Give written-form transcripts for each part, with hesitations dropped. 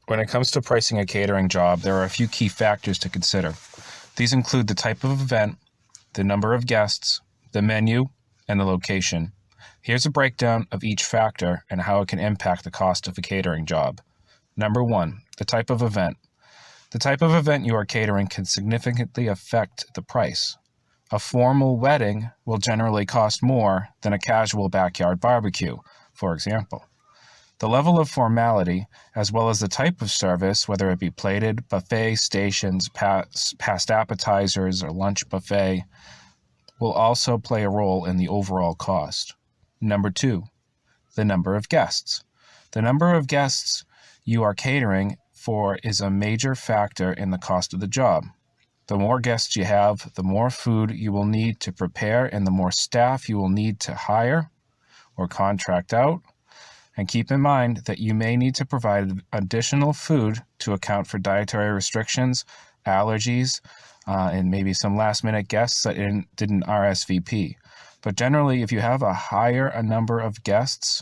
When it comes to pricing a catering job, there are a few key factors to consider. These include the type of event, the number of guests, the menu, and the location. Here's a breakdown of each factor and how it can impact the cost of a catering job. Number 1, the type of event. The type of event you are catering can significantly affect the price. A formal wedding will generally cost more than a casual backyard barbecue, for example. The level of formality, as well as the type of service, whether it be plated, buffet, stations, past appetizers, or lunch buffet, will also play a role in the overall cost. Number 2, the number of guests. The number of guests you are catering for is a major factor in the cost of the job. The more guests you have, the more food you will need to prepare and the more staff you will need to hire or contract out. And keep in mind that you may need to provide additional food to account for dietary restrictions, allergies, and maybe some last-minute guests that didn't RSVP. But generally, if you have a number of guests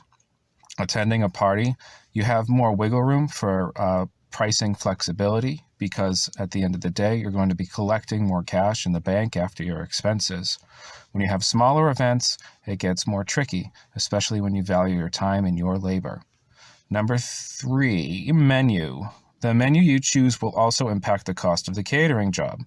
attending a party, you have more wiggle room for pricing flexibility, because at the end of the day, you're going to be collecting more cash in the bank after your expenses. When you have smaller events, it gets more tricky, especially when you value your time and your labor. Number 3, menu. The menu you choose will also impact the cost of the catering job,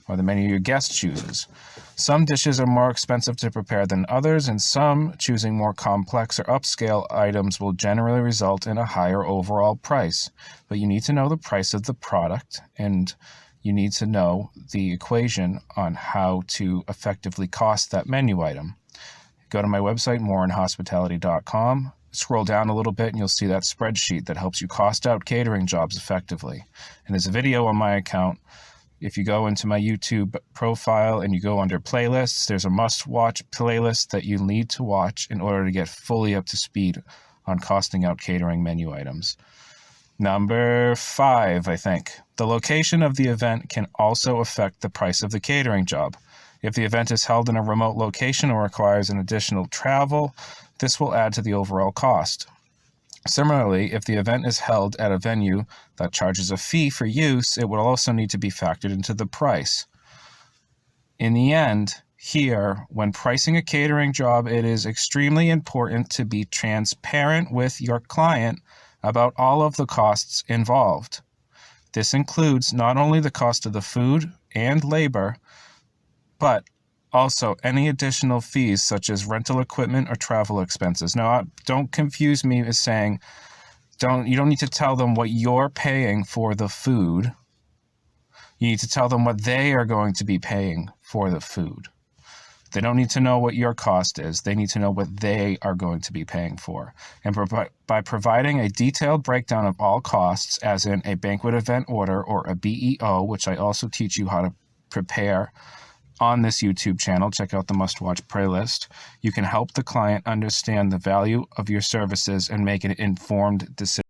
or the menu your guest chooses. Some dishes are more expensive to prepare than others, and some choosing more complex or upscale items will generally result in a higher overall price. But you need to know the price of the product, and you need to know the equation on how to effectively cost that menu item. Go to my website, morinhospitality.com. Scroll down a little bit and you'll see that spreadsheet that helps you cost out catering jobs effectively. And there's a video on my account. If you go into my YouTube profile and you go under playlists, there's a must-watch playlist that you need to watch in order to get fully up to speed on costing out catering menu items. Number 5, I think. The location of the event can also affect the price of the catering job. If the event is held in a remote location or requires an additional travel, this will add to the overall cost. Similarly, if the event is held at a venue that charges a fee for use, it will also need to be factored into the price. In the end, here, when pricing a catering job, it is extremely important to be transparent with your client about all of the costs involved. This includes not only the cost of the food and labor, but also any additional fees such as rental equipment or travel expenses. Now, don't confuse me as saying you don't need to tell them what you're paying for the food. You need to tell them what they are going to be paying for the food. They don't need to know what your cost is. They need to know what they are going to be paying for. And by providing a detailed breakdown of all costs, as in a banquet event order or a BEO, which I also teach you how to prepare on this YouTube channel, check out the must-watch playlist, you can help the client understand the value of your services and make an informed decision.